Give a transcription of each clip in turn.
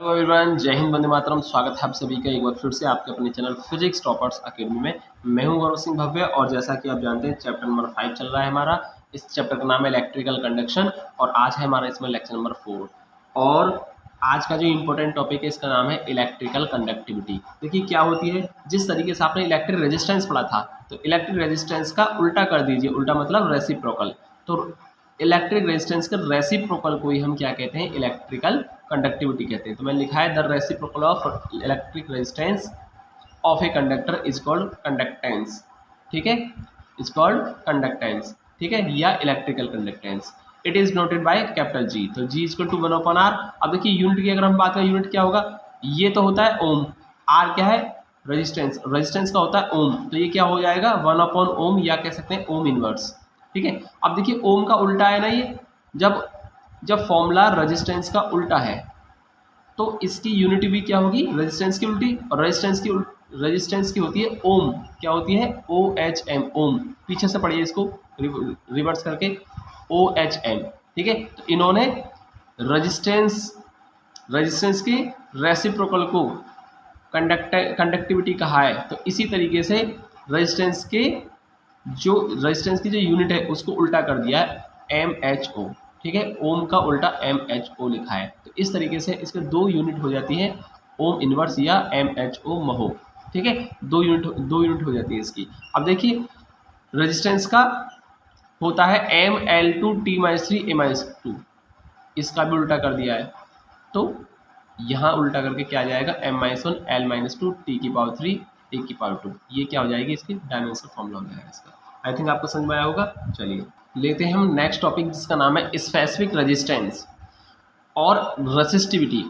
Hello everyone, जय हिंद, वंदे मातरम। स्वागत है आप सभी का एक बार फिर से आपके अपने चैनल फिजिक्स टॉपर्स अकेडमी में। मैं हूं गौरव सिंह भव्य और जैसा कि आप जानते हैं चैप्टर नंबर 5 चल रहा है हमारा। इस चैप्टर का नाम है इलेक्ट्रिकल कंडक्शन और आज है हमारा इसमें लेक्चर नंबर 4। और आज का जो इम्पोर्टेंट टॉपिक है इसका नाम है इलेक्ट्रिकल कंडक्टिविटी। देखिए क्या होती है, जिस तरीके से आपने इलेक्ट्रिक रेजिस्टेंस पढ़ा था तो इलेक्ट्रिक रेजिस्टेंस का उल्टा कर दीजिए। उल्टा मतलब रेसिप्रोकल। तो इलेक्ट्रिक रेजिस्टेंस का रेसिप्रोकल को ही हम क्या कहते हैं, इलेक्ट्रिकल कंडक्टिविटी कहते हैं। तो मैंने लिखा है the reciprocal of electric resistance of a conductor is called conductance. ठीक है, इज कॉल्ड कंडक्टेंस। ठीक है, या electrical conductance. It is noted by capital G. तो जी इज इक्वल टू 1/r। अब देखिए यूनिट की अगर हम बात करें, यूनिट क्या होगा, ये तो होता है ओम, आर क्या है, रेजिस्टेंस, रेजिस्टेंस का होता है ओम। तो ये क्या हो जाएगा 1/ओम, या कह सकते हैं ओम इनवर्स। ठीक है, अब देखिए ओम का उल्टा है ना, ये जब जब फॉर्मूला रेजिस्टेंस का उल्टा है तो इसकी यूनिट भी क्या होगी, रेजिस्टेंस की उल्टी। और रेजिस्टेंस की होती है ओम, क्या होती है OHM, ओम। पीछे से पढ़िए इसको रिवर्स करके, OHM। ठीक है, तो इन्होंने रेजिस्टेंस के रेसिप्रोकल को कंडक्टिविटी कहा है। तो इसी तरीके से रेजिस्टेंस की जो यूनिट है उसको उल्टा कर दिया है MHO। ठीक है, ओम का उल्टा MHO लिखा है। तो इस तरीके से इसके दो यूनिट हो जाती है, ओम इनवर्स या MHO महो। ठीक है, दो यूनिट हो जाती है इसकी। अब देखिए रेजिस्टेंस का होता है ML2T-3A-2, इसका भी उल्टा कर दिया है। तो यहाँ उल्टा करके क्या आ जाएगा, M-1 L-2 T⁻3 T⁻2। ये क्या हो जाएगी, इसकी डायमेंशनल फॉर्मूला हो जाएगा इसका। आई थिंक आपको समझ में आया होगा। चलिए लेते हैं हम नेक्स्ट टॉपिक जिसका नाम है स्पेसिफिक रेजिस्टेंस और रेसिस्टिविटी।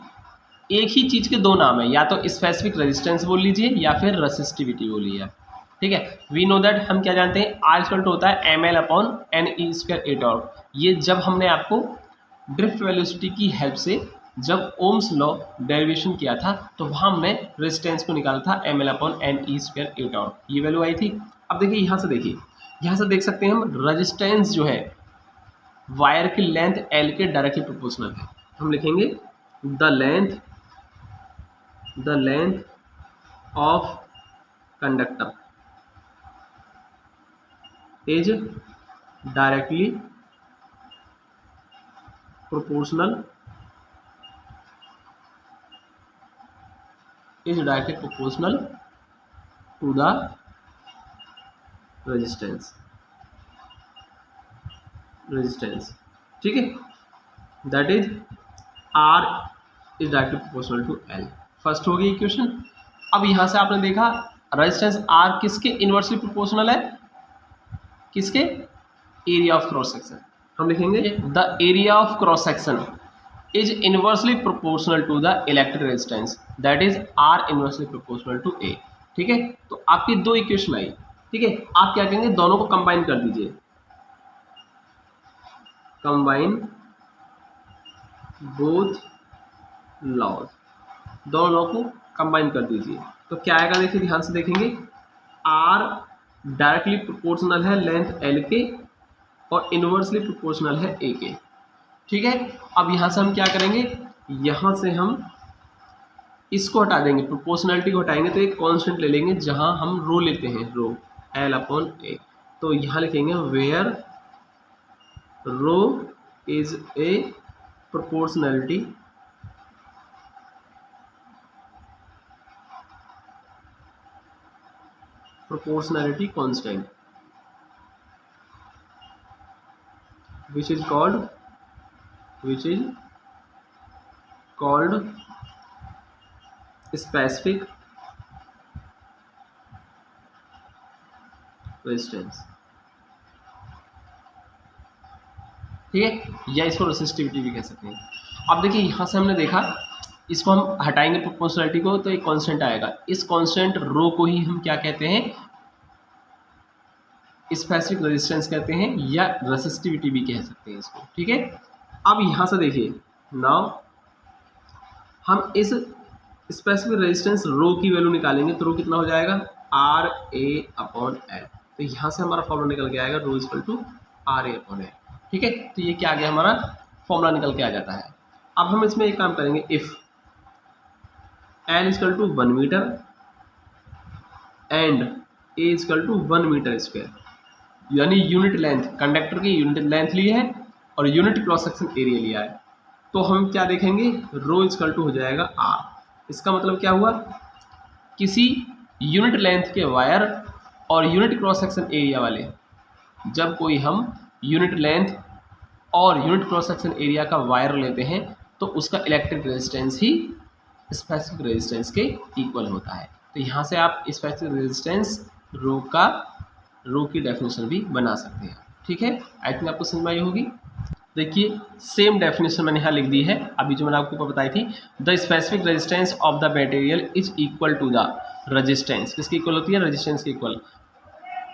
एक ही चीज़ के दो नाम है, या तो स्पेसिफिक रेजिस्टेंस बोल लीजिए या फिर रेसिस्टिविटी बोलिए। ठीक है, वी नो दैट, हम क्या जानते हैं, R इक्वल टू होता है ML/NE² टॉर्क। ये जब हमने आपको ड्रिफ्ट वेलोसिटी की हेल्प से जब ओम्स लॉ डेरिवेशन किया था तो वहाँ हमने रेजिस्टेंस को निकाला था ML/NE² टॉर्क, ये वैल्यू आई थी। अब देखिए यहाँ से देखिए, यहाँ से देख सकते हैं हम रेजिस्टेंस जो है वायर की लेंथ L के डायरेक्टली प्रोपोर्शनल है। हम लिखेंगे the length of conductor is directly proportional to the resistance. ठीक है, that is R is directly proportional to L। First हो गई इक्वेशन। अब यहाँ से आपने देखा रेजिस्टेंस R किसके इनवर्सली प्रोपोर्शनल है, किसके, एरिया ऑफ क्रॉस सेक्शन। हम लिखेंगे the area of cross section is inversely proportional to the electric resistance, that is R inversely proportional to A। ठीक है, तो आपकी दो इक्वेशन आई। ठीक है, आप क्या कहेंगे, दोनों को कंबाइन कर दीजिए, कंबाइन बोथ लॉज, दोनों को कंबाइन कर दीजिए। तो क्या आएगा, देखिए ध्यान से देखेंगे, R डायरेक्टली प्रोपोर्शनल है लेंथ L के और इनवर्सली प्रोपोर्शनल है A के। ठीक है, अब यहाँ से हम क्या करेंगे, यहाँ से हम इसको हटा देंगे, प्रोपोर्शनलिटी को हटाएंगे तो एक कांस्टेंट ले लेंगे जहाँ हम रो लेते हैं, रो L/A। तो यहाँ लिखेंगे where rho is a proportionality constant which is called specific resistance। ठीक है, या इसको रेसिस्टिविटी भी कह सकते हैं। अब देखिए यहाँ से हमने देखा, इसको हम हटाएंगे प्रोपोर्शनलिटी को तो एक कांस्टेंट आएगा। इस कांस्टेंट रो को ही हम क्या कहते हैं, स्पेसिफिक रेजिस्टेंस कहते हैं या रेसिस्टिविटी भी कह सकते हैं इसको। ठीक है, अब यहाँ से देखिए, नाउ हम इस स्पेसिफिक रेजिस्टेंस रो की वैल्यू निकालेंगे तो रो कितना हो जाएगा, RA/L। तो यहाँ से हमारा फॉर्मूला निकल के आएगा रो इक्वल टू RA/L। ठीक है, तो ये क्या आ गया, हमारा फॉर्मूला निकल के आ जाता है। अब हम इसमें एक काम करेंगे, if L is equal to 1 meter and A is equal to 1 meter square, यानी यूनिट लेंथ, कंडक्टर की यूनिट लेंथ ली है और यूनिट क्रॉस सेक्शन एरिया लिया है। तो हम क्या देखेंगे, रो इजकल टू हो जाएगा R। इसका मतलब क्या हुआ, किसी यूनिट लेंथ के वायर और यूनिट क्रॉस सेक्शन एरिया वाले, जब कोई हम यूनिट लेंथ और यूनिट क्रॉस सेक्शन एरिया का वायर लेते हैं तो उसका इलेक्ट्रिक रेजिस्टेंस ही स्पेसिफिक रेजिस्टेंस के इक्वल होता है। तो यहाँ से आप स्पेसिफिक रेजिस्टेंस रो की डेफिनेशन भी बना सकते हैं। ठीक है, आई थिंक आपको समझ में आई होगी। देखिए सेम डेफिनेशन मैंने यहाँ लिख दी है, अभी जो मैंने आपको बताई थी, the specific resistance of the material is equal to the resistance, किसकी इक्वल होती है, रेजिस्टेंस की equal,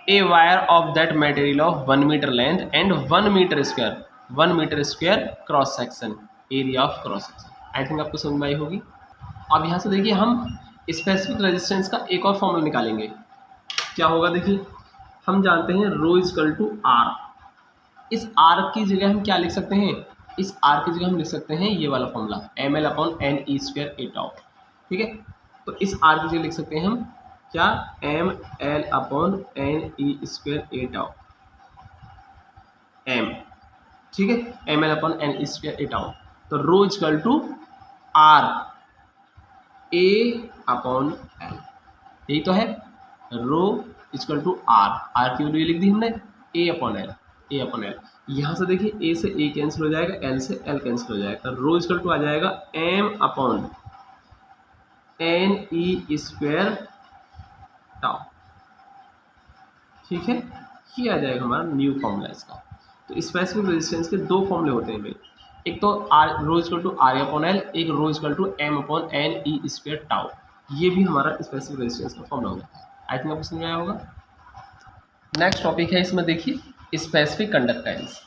a wire of that material of 1 meter length and 1 meter square cross section area of cross section. I think आपको समझ में आई होगी। अब यहाँ से देखिए हम स्पेसिफिक रेजिस्टेंस का एक और फॉर्मूला निकालेंगे। क्या होगा, देखिए हम जानते हैं रो इजकल टू आर। इस आर की जगह हम क्या लिख सकते हैं, इस आर की जगह हम लिख सकते हैं ये वाला formula ml upon N E square ए टाउ। ठीक है, तो इस आर की जगह लिख सकते हैं हम क्या, ml upon N E square ए टाउ m। ठीक है, ml upon N E square ए टाउ। तो rho equal to R A upon L, यही तो है, रो इजकल टू आर की वैल्यू लिख दी हमने ए अपॉन एल। यहाँ से देखिए ए से ए कैंसिल हो जाएगा, एल से एल कैंसिल हो जाएगा, रो इजकल टू आ जाएगा m upon N E square tau. ठीक है, ये आ जाएगा हमारा न्यू फॉर्मूला इसका। तो स्पेसिफिक रेजिस्टेंस के दो फॉर्मूले होते हैं भाई, एक तो R rho equal to R upon L, एक rho equal to M upon N E square tau. ये भी हमारा स्पेसिफिक रेजिस्टेंस का फॉर्मूला होता है। आई थिंक आपको समझ में आया होगा। नेक्स्ट टॉपिक है, इसमें देखिए स्पेसिफिक कंडक्टेंस।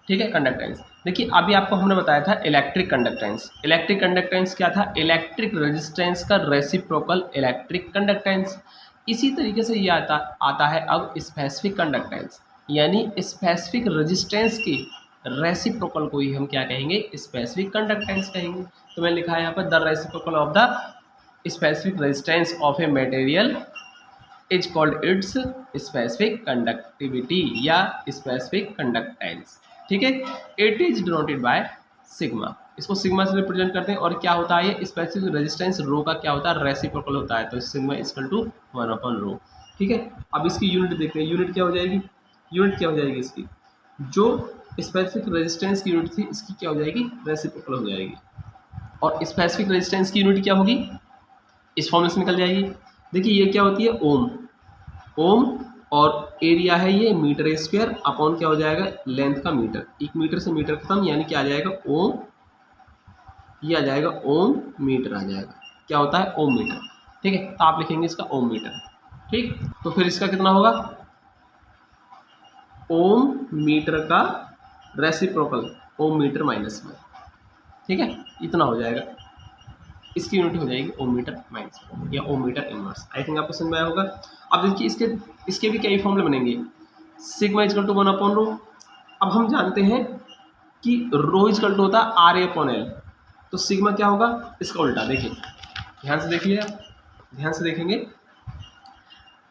ठीक है, कंडक्टेंस देखिए अभी आपको हमने बताया था इलेक्ट्रिक कंडक्टेंस। इलेक्ट्रिक कंडक्टेंस क्या था, इलेक्ट्रिक रेजिस्टेंस का रेसिप्रोकल इलेक्ट्रिक कंडक्टेंस। इसी तरीके से ये आता है अब स्पेसिफिक कंडक्टेंस, यानी स्पेसिफिक रेजिस्टेंस की रेसिप्रोकल को ही हम क्या कहेंगे, स्पेसिफिक कंडक्टेंस कहेंगे। तो मैंने लिखा है यहाँ पर the reciprocal of the specific resistance of a material is called its specific conductivity या स्पेसिफिक कंडक्टेंस। ठीक है, it is denoted by sigma, इसको सिग्मा से रिप्रेजेंट करते हैं। और क्या होता है, ये स्पेसिफिक रेजिस्टेंस रो का क्या होता है, रेसिप्रोकल होता है। तो sigma equal to 1 upon rho. ठीक है, अब इसकी यूनिट देखते हैं, यूनिट क्या हो जाएगी, यूनिट क्या हो जाएगी इसकी, जो स्पेसिफिक रेजिस्टेंस की यूनिट थी इसकी क्या हो जाएगी, रेसिप्रोकल हो जाएगी। और स्पेसिफिक रेजिस्टेंस की यूनिट क्या होगी, इस फॉर्मूले से निकल जाएगी। देखिए ये क्या होती है, ओम और एरिया है ये मीटर स्क्वायर अपॉन क्या हो जाएगा, लेंथ का मीटर, एक मीटर से मीटर खत्म, यानी क्या आ जाएगा ओम, ये आ जाएगा ओम मीटर आ जाएगा। क्या होता है, ओम मीटर। ठीक है, तो आप लिखेंगे इसका ओम मीटर। ठीक, तो फिर इसका कितना होगा, ओम मीटर का रेसिप्रोकल ओम मीटर माइनस में। ठीक है, इतना हो जाएगा, इसकी यूनिट हो जाएगी ओम मीटर माइनस या ओम मीटर इनवर्स। आई थिंक आपको समझ में आया होगा। अब देखिए इसके भी कई फॉर्मूले बनेंगे, sigma is equal to 1 upon rho. अब हम जानते हैं कि रो इजकल टू होता है आर ए अपॉन एल, तो सिग्मा क्या होगा, इसका उल्टा। देखिए ध्यान से देखिए, ध्यान से देखेंगे,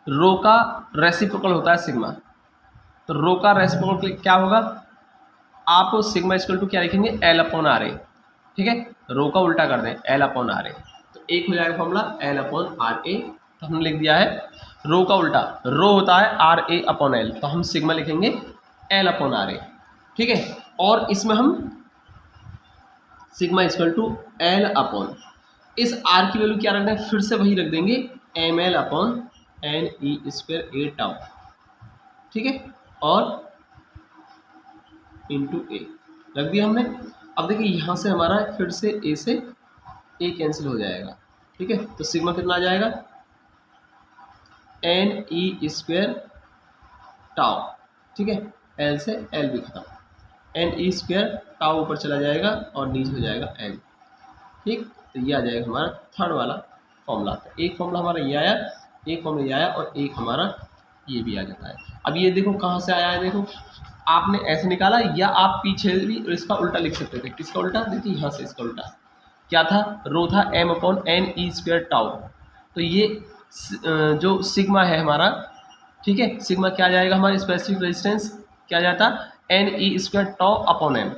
रो का रेसिप्रोकल होता है सिग्मा, तो रो का रेसिप्रोकल क्या होगा, आप सिग्मा इजकल टू क्या लिखेंगे, एल अपॉन आर ए। ठीक है, रो का उल्टा कर दें, एल अपॉन आर ए, तो एक हो जाएगा formula L upon R A. तो हमने लिख दिया है रो का उल्टा, रो होता है आर ए अपॉन एल, तो हम सिग्मा लिखेंगे एल अपॉन आर ए। ठीक है, और इसमें हम sigma equal to L upon, इस आर की वैल्यू क्या रखना है, फिर से वही रख देंगे M L upon N E square ए टाउ। ठीक है, और इंटू ए रख दिया हमने। अब देखिए यहाँ से हमारा फिर से ए से ए कैंसिल हो जाएगा। ठीक है, तो सिग्मा कितना आ जाएगा, एन ई स्क्वायर टाउ। ठीक है, एल से एल भी खत्म, एन ई स्क्वायर टाउ ऊपर चला जाएगा और नीचे हो जाएगा एन। ठीक, तो ये आ जाएगा हमारा थर्ड वाला फॉर्मूला। तो एक फॉर्मूला हमारा ये आया, एक फॉर्मूला ये आया और एक हमारा ये भी आ जाता है। अब ये देखो कहाँ से आया है, देखो आपने ऐसे निकाला या आप पीछे भी इसका उल्टा लिख सकते थे। किसका उल्टा, देखिए यहाँ से इसका उल्टा, क्या था, रो था m/n(e²) टाउ। तो ये जो सिग्मा है हमारा, ठीक है, सिग्मा क्या आ जाएगा हमारा स्पेसिफिक रेजिस्टेंस, क्या आ जाता, n(e² टाउ/n।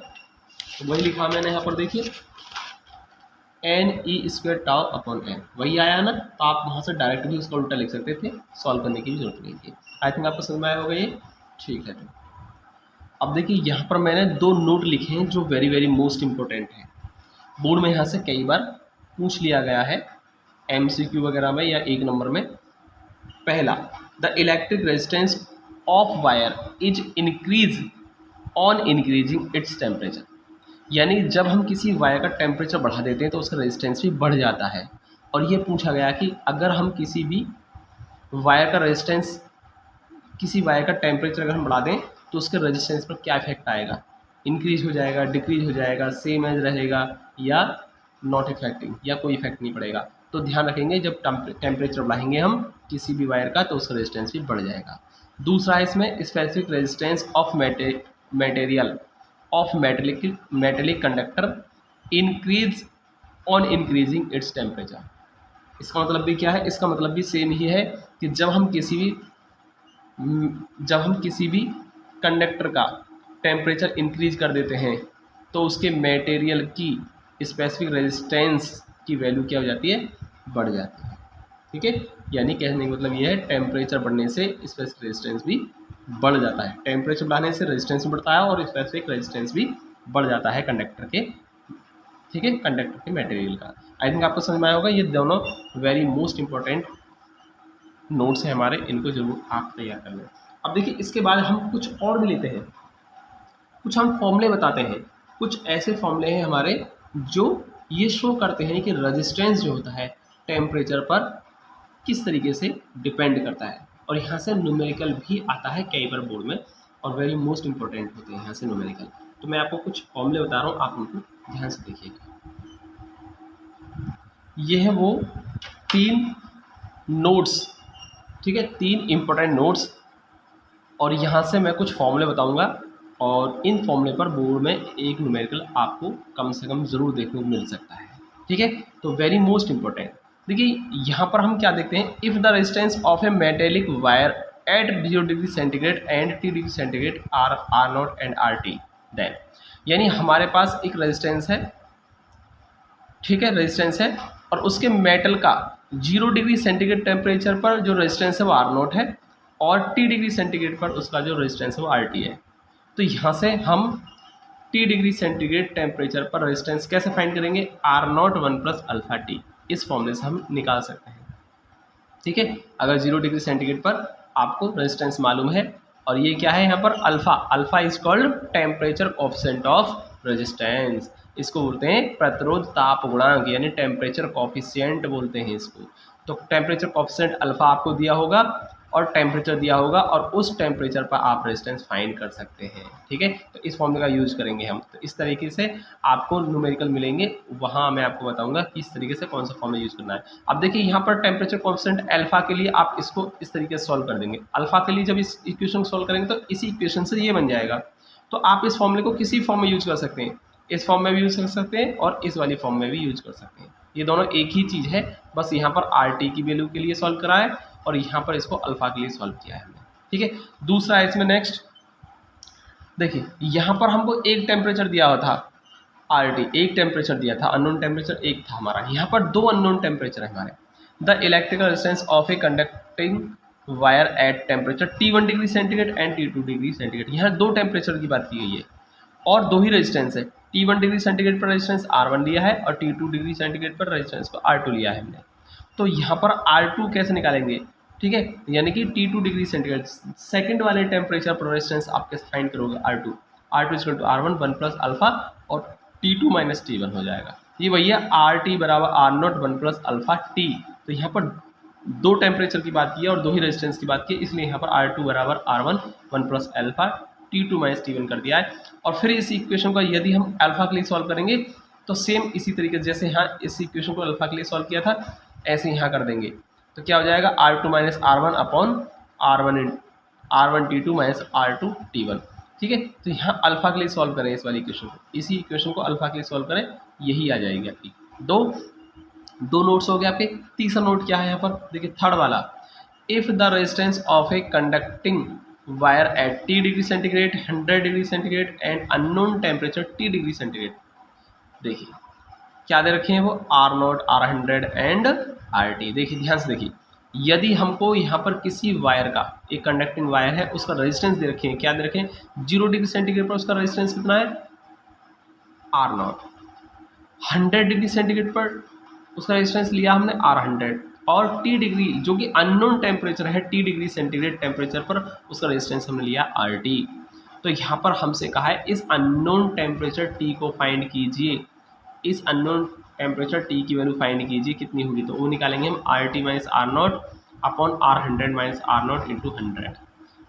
तो वही लिखा मैंने यहाँ पर, देखिए n(e² टाउ/n), वही आया ना। तो आप वहाँ से डायरेक्ट भी उसका उल्टा लिख सकते थे, सॉल्व करने की भी जरूरत नहीं थी। आई थिंक आपको समझ में आया होगा ये, ठीक है। तो अब देखिए यहाँ पर मैंने दो नोट लिखे हैं जो वेरी वेरी मोस्ट इंपॉर्टेंट है, बोर्ड में यहाँ से कई बार पूछ लिया गया है MCQ वगैरह में या 1 नंबर में। पहला, the electric resistance of wire is increase on increasing its temperature. यानी जब हम किसी वायर का टेम्परेचर बढ़ा देते हैं तो उसका रेजिस्टेंस भी बढ़ जाता है। और ये पूछा गया कि अगर हम किसी भी वायर का रेजिस्टेंस, किसी वायर का टेम्परेचर अगर हम बढ़ा दें तो उसके रेजिस्टेंस पर क्या इफेक्ट आएगा, इंक्रीज हो जाएगा, डिक्रीज हो जाएगा, सेम एज रहेगा, या नॉट इफेक्टिंग, या कोई इफेक्ट नहीं पड़ेगा। तो ध्यान रखेंगे जब टेम्परेचर बढ़ाएंगे हम किसी भी वायर का तो उसका रेजिस्टेंस भी बढ़ जाएगा। दूसरा है इसमें specific resistance of material of metallic conductor increase on increasing its temperature. इसका मतलब भी क्या है, इसका मतलब भी सेम ही है कि जब हम किसी भी कंडक्टर का टेम्परेचर इंक्रीज कर देते हैं तो उसके मटेरियल की स्पेसिफिक रेजिस्टेंस की वैल्यू क्या हो जाती है, बढ़ जाती है। ठीक है, यानी कहने का मतलब ये है टेम्परेचर बढ़ने से स्पेसिफिक रेजिस्टेंस भी बढ़ जाता है। टेम्परेचर बढ़ाने से रेजिस्टेंस भी बढ़ता है और स्पेसिफिक रेजिस्टेंस भी बढ़ जाता है कंडक्टर के, ठीक है, कंडक्टर के मटेरियल का। आई थिंक आपको समझ में आया होगा। ये दोनों वेरी मोस्ट इंपॉर्टेंट नोट्स हैं हमारे, इनको जरूर आप तैयार कर लें। अब देखिए इसके बाद हम कुछ और भी लेते हैं, कुछ हम फॉर्मूले बताते हैं। कुछ ऐसे फॉर्मूले हैं हमारे जो ये शो करते हैं कि रेजिस्टेंस जो होता है टेम्परेचर पर किस तरीके से डिपेंड करता है। और यहाँ से न्यूमेरिकल भी आता है कई बार बोर्ड में, और वेरी मोस्ट इंपॉर्टेंट होते हैं यहाँ से न्यूमेरिकल। तो मैं आपको कुछ फॉर्मूले बता रहा हूँ, आप उनको ध्यान से देखिएगा। ये है वो 3 नोट्स, ठीक है, 3 इंपॉर्टेंट नोट्स, और यहाँ से मैं कुछ फॉर्मूले बताऊँगा और इन फॉर्मूले पर बोर्ड में एक न्यूमेरिकल आपको कम से कम ज़रूर देखने को मिल सकता है। ठीक है, तो वेरी मोस्ट इंपॉर्टेंट। देखिए यहाँ पर हम क्या देखते हैं, if the resistance of a metallic wire at 0 degree centigrade and 3 degree centigrade are R0 and RT, then, यानी हमारे पास एक रेजिस्टेंस है, ठीक है, रेजिस्टेंस है, और उसके मेटल का 0 डिग्री सेंटीग्रेड टेम्परेचर पर जो रेजिस्टेंस है वो R0 है, और T डिग्री सेंटीग्रेड पर उसका जो रेजिस्टेंस है वो RT है। तो यहाँ से हम T डिग्री सेंटीग्रेड टेम्परेचर पर रेजिस्टेंस कैसे फाइंड करेंगे, R0 1 प्लस अल्फा T, इस फॉर्मूले से हम निकाल सकते हैं। ठीक है, अगर 0 डिग्री सेंटीग्रेड पर आपको रेजिस्टेंस मालूम है, और ये क्या है यहाँ पर alpha, alpha is called temperature coefficient of resistance, इसको बोलते हैं प्रतिरोध ताप गुणांक, यानी टेम्परेचर कोएफिशिएंट बोलते हैं इसको। तो टेम्परेचर कोएफिशिएंट अल्फा आपको दिया होगा और टेम्परेचर दिया होगा, और उस टेम्परेचर पर आप रेजिस्टेंस फाइंड कर सकते हैं। ठीक है, तो इस फॉर्मूले का यूज करेंगे हम। तो इस तरीके से आपको न्यूमेरिकल मिलेंगे, वहाँ मैं आपको बताऊंगा किस तरीके से कौन सा फॉर्मूला यूज करना है। अब देखिए यहाँ पर टेम्परेचर कोएफिशिएंट अल्फा के लिए आप इसको इस तरीके से सॉल्व कर देंगे। अल्फा के लिए जब इस इक्वेशन को सॉल्व करेंगे तो इसी इक्वेशन से ये बन जाएगा। तो आप इस फॉर्मूले को किसी फॉर्म में यूज कर सकते हैं, इस फॉर्म में भी यूज कर सकते हैं और इस वाली फॉर्म में भी यूज कर सकते हैं। ये दोनों एक ही चीज़ है, बस यहाँ पर RT की वैल्यू के लिए सॉल्व करा है और यहाँ पर इसको अल्फा के लिए सॉल्व किया है हमने। ठीक है, दूसरा है इसमें नेक्स्ट, देखिए यहाँ पर हमको एक टेम्परेचर दिया हुआ था RT, एक टेम्परेचर दिया था, अननोन टेम्परेचर एक था हमारा। यहाँ पर 2 अननोन टेम्परेचर है हमारे। The electrical resistance of a conducting wire at temperature T1 degree centigrade and T2 degree centigrade. यहाँ 2 टेम्परेचर की बात की गई है और 2 ही रेजिस्टेंस है। T1 डिग्री सेंटीग्रेड पर रेजिस्टेंस R1 लिया है और T2 डिग्री सेंटीग्रेड पर रेजिस्टेंस को R2 लिया है हमने। तो यहाँ पर R2 कैसे निकालेंगे, ठीक है, यानी कि T2 डिग्री सेंटीग्रेड सेकंड वाले टेम्परेचर पर रेजिस्टेंस आप कैसे फाइंड करोगे, R2 equal to R1 1 plus alpha और T2 माइनस T1 हो जाएगा। ये भैया RT बराबर R0 1 प्लस अल्फा T। तो यहाँ पर 2 टेम्परेचर की बात की है और 2 ही रेजिस्टेंस की बात की है, इसलिए यहाँ पर R2 बराबर R1 1 plus alpha T2 minus T1 कर दिया है। और फिर इस इक्वेशन को यदि हम अल्फा के लिए सॉल्व करेंगे तो सेम इसी तरीके से जैसे यहाँ इस इक्वेशन को अल्फा के लिए सॉल्व किया था ऐसे यहाँ कर देंगे। तो क्या हो जाएगा, R2 minus R1 upon R1 T2 minus R2 T1। ठीक है, तो यहाँ अल्फा के लिए सॉल्व करें इस वाली इक्वेशन को, इसी इक्वेशन को अल्फा के लिए सॉल्व करें, यही आ जाएगी आपकी। दो दो नोट्स हो गए आपके। तीसरा नोट क्या है यहाँ पर, देखिए थर्ड वाला, if the resistance of a conducting wire eight T degree centigrade 100 degree centigrade and unknown temperature T degree centigrade. देखिए क्या दे रखे हैं वो, R0, R100 एंड RT। देखिए ध्यान से देखिए, यदि हमको यहाँ पर किसी वायर का, एक कंडक्टिंग वायर है, उसका रेजिस्टेंस दे रखे हैं, क्या दे रखे हैं, 0 डिग्री सेंटीग्रेड पर उसका रेजिस्टेंस कितना है, R0। 100 डिग्री सेंटीग्रेड पर उसका रेजिस्टेंस लिया हमने R100, और T डिग्री जो कि अननोन टेम्परेचर है, T डिग्री सेंटीग्रेड टेम्परेचर पर उसका रेजिस्टेंस हमने लिया RT। तो यहाँ पर हमसे कहा है इस अननोन टेम्परेचर T को फाइंड कीजिए, इस अननोन टेम्परेचर T की वैल्यू फाइंड कीजिए कितनी होगी, तो वो निकालेंगे हम RT minus R0 upon R100 minus R0 into 100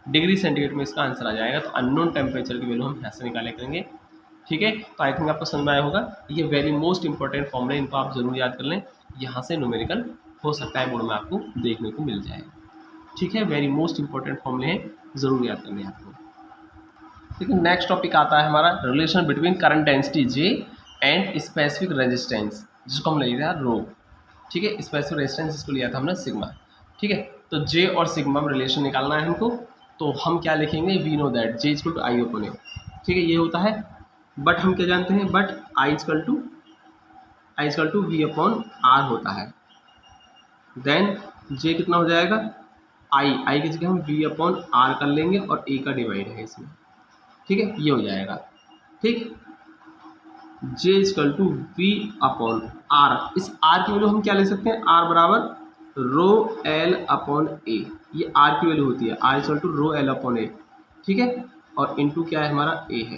degree centigrade में इसका आंसर आ जाएगा। तो अननोन टेम्परेचर की वैल्यू हम यहाँ से निकाले करेंगे। ठीक है, तो आई थिंक आपको समझ में आया होगा। ये वेरी मोस्ट इंपॉर्टेंट फॉर्मूले, इनको आप जरूर याद कर लें, यहाँ से न्यूमेरिकल हो सकता है बोर्ड में आपको देखने को मिल जाए। ठीक है, वेरी मोस्ट इंपॉर्टेंट फॉर्मूले हैं, जरूर याद करने आपको। ठीक है, नेक्स्ट टॉपिक आता है हमारा relation between current density J and specific resistance, जिसको हम ले लिया रो। ठीक है, स्पेसिफिक रेजिस्टेंस इसको लिया था हमने सिग्मा। ठीक है, तो J और सिग्मा में रिलेशन निकालना है हमको, तो हम क्या लिखेंगे, we know that J equal to I upon A. ठीक है, ये होता है, बट हम क्या जानते हैं, but I equal to V upon R होता है। देन J कितना हो जाएगा, आई की जगह हम वी अपॉन आर कर लेंगे और ए का डिवाइड है इसमें। ठीक है, ये हो जाएगा। ठीक, J equal to V upon R, इस आर की वैल्यू हम क्या ले सकते हैं, आर बराबर रो एल अपॉन ए, ये आर की वैल्यू होती है, R equal to rho L upon A. ठीक है, और इनटू क्या है हमारा ए है,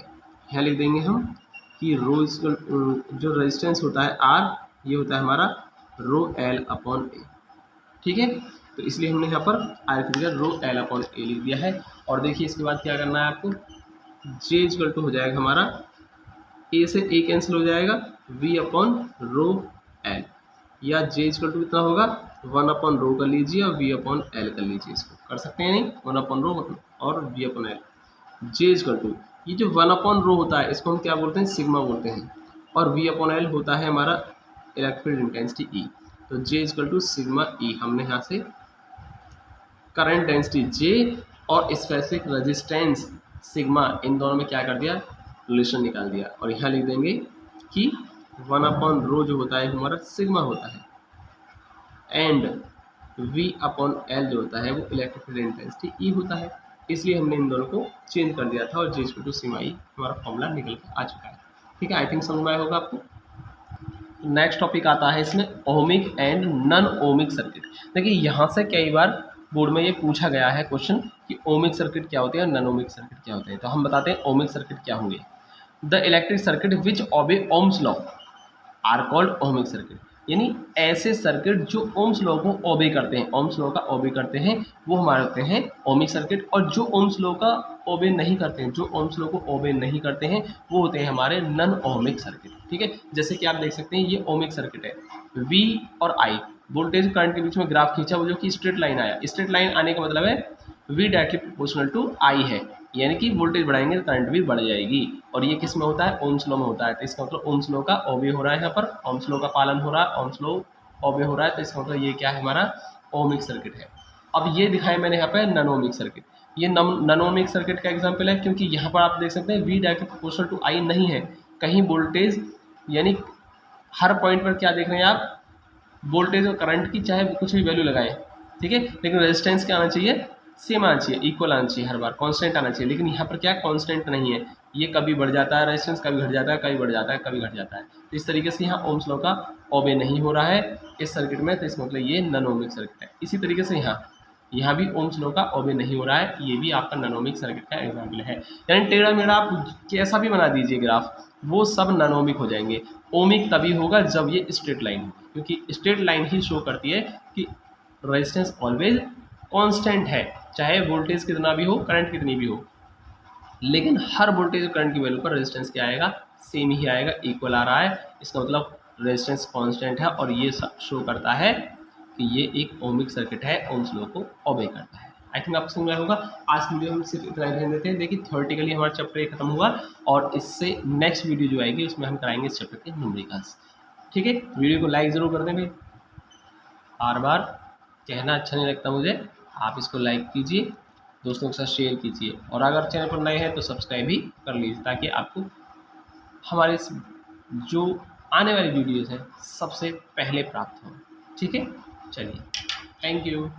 यहाँ लिख देंगे हम कि रो इक्वल, जो रेजिस्टेंस होता है आर, ये होता है हमारा रो एल अपॉन ए। ठीक है, तो इसलिए हमने यहाँ पर आर की जगह रो एल अपॉन ए लिख दिया है। और देखिए इसके बाद क्या करना है आपको, J इक्वल टू हो जाएगा हमारा, ए से ए कैंसिल हो जाएगा, v अपॉन रो एल, या J इक्वल टू कितना होगा, 1 अपॉन रो कर लीजिए और v अपॉन एल कर लीजिए, इसको कर सकते हैं नहीं, 1 अपॉन रो और v upon L. J equal to, ये जो 1 अपॉन रो होता है इसको हम क्या बोलते हैं, सिग्मा बोलते हैं, और v अपॉन एल होता है हमारा इलेक्ट्रिक इंटेंसिटी E। तो J equal to sigma E, हमने यहाँ से करंट डेंसिटी J और स्पेसिफिक रेजिस्टेंस सिग्मा, इन दोनों में क्या कर दिया, रिलेशन निकाल दिया। और यहाँ लिख देंगे कि 1 अपॉन रो जो होता है हमारा सिग्मा होता है, एंड v अपॉन एल जो होता है वो इलेक्ट्रिक इंटेंसिटी E होता है। इसलिए हमने इन दोनों को चेंज कर दिया था और J equal to sigma E हमारा फॉर्मूला निकल के आ चुका है। ठीक है, आई थिंक समझ में आया होगा आपको। नेक्स्ट टॉपिक आता है इसमें ohmic and non ohmic circuit. देखिए यहाँ से कई बार बोर्ड में ये पूछा गया है क्वेश्चन कि ओमिक सर्किट क्या होते हैं, नॉन ओमिक सर्किट क्या होते हैं। तो हम बताते हैं ओमिक सर्किट क्या होंगे। The electric circuit which obey Ohm's law are called ohmic circuit, यानी ऐसे सर्किट जो ओम्स लॉ को ओबे करते हैं, ओम्स लॉ का ओबे करते हैं, वो हमारे होते हैं ओमिक सर्किट। और जो ओम्स लॉ का ओबे नहीं करते हैं, जो ओम्स लॉ को ओबे नहीं करते हैं, वो होते हैं हमारे नॉन ओमिक सर्किट। ठीक है, जैसे कि आप देख सकते हैं ये ओमिक सर्किट है, V और I वोल्टेज करंट के बीच में ग्राफ खींचा, वो जो कि स्ट्रेट लाइन आया, स्ट्रेट लाइन आने का मतलब है V directly proportional to I है, यानी कि वोल्टेज बढ़ाएंगे तो करंट भी बढ़ जाएगी। और ये किस में होता है, ओम्स लॉ में होता है। तो इसका मतलब ओम्स लॉ का ओबे हो रहा है, यहाँ पर ओम्स लॉ का पालन हो रहा है, ओम्स लॉ ओबे हो रहा है, तो इसका मतलब ये क्या है, हमारा ओमिक सर्किट है। अब ये दिखाया मैंने यहाँ पे नॉन ओमिक सर्किट, ये नॉन ओमिक सर्किट का एग्जाम्पल है, क्योंकि यहाँ पर आप देख सकते हैं V directly proportional to I नहीं है, कहीं वोल्टेज, यानी हर पॉइंट पर क्या देख रहे हैं आप, वोल्टेज और करंट की चाहे कुछ भी वैल्यू लगाएं, ठीक है, लेकिन रेजिस्टेंस क्या आना चाहिए, सेम आना चाहिए, इक्वल आना चाहिए, हर बार कांस्टेंट आना चाहिए। लेकिन यहाँ पर क्या कांस्टेंट नहीं है, ये कभी बढ़ जाता है रेजिस्टेंस, कभी घट जाता है, कभी बढ़ जाता है, कभी घट जाता है। तो इस तरीके से यहाँ ओम्स लॉ का ओबे नहीं हो रहा है इस सर्किट में, तो इसका मतलब ये नॉन ओमिक सर्किट है। इसी तरीके से यहाँ भी ओम्स लॉ का ओबे नहीं हो रहा है, ये भी आपका नॉन ओमिक सर्किट का एग्जाम्पल है। यानी टेढ़ा मेढ़ा आप कैसा भी बना दीजिए ग्राफ, वो सब नॉन ओमिक हो जाएंगे। ओमिक तभी होगा जब ये स्ट्रेट लाइन हो, क्योंकि स्ट्रेट लाइन ही शो करती है कि रेजिस्टेंस ऑलवेज कांस्टेंट है, चाहे वोल्टेज कितना भी हो, करंट कितनी भी हो, लेकिन हर वोल्टेज और करंट की वैल्यू पर रेजिस्टेंस क्या आएगा, सेम ही आएगा, इक्वल आ रहा है। इसका मतलब रेजिस्टेंस कांस्टेंट है, और ये शो करता है कि ये एक ओमिक सर्किट है, ओम्स लॉ को ओबे करता है। आई थिंक आपको समझ में आया होगा। आज की वीडियो हम सिर्फ इतना ही ध्यान देते हैं। देखिए थ्योरेटिकली हमारा चैप्टर ये खत्म हुआ, और इससे नेक्स्ट वीडियो जो आएगी उसमें हम कराएंगे इस चैप्टर के न्यूमेरिकल्स। ठीक है, वीडियो को लाइक ज़रूर कर दें भाई, बार बार कहना अच्छा नहीं लगता मुझे। आप इसको लाइक कीजिए, दोस्तों के साथ शेयर कीजिए, और अगर चैनल पर नए हैं तो सब्सक्राइब भी कर लीजिए, ताकि आपको हमारे जो आने वाली वीडियोज़ हैं सबसे पहले प्राप्त हो। ठीक है, चलिए, थैंक यू।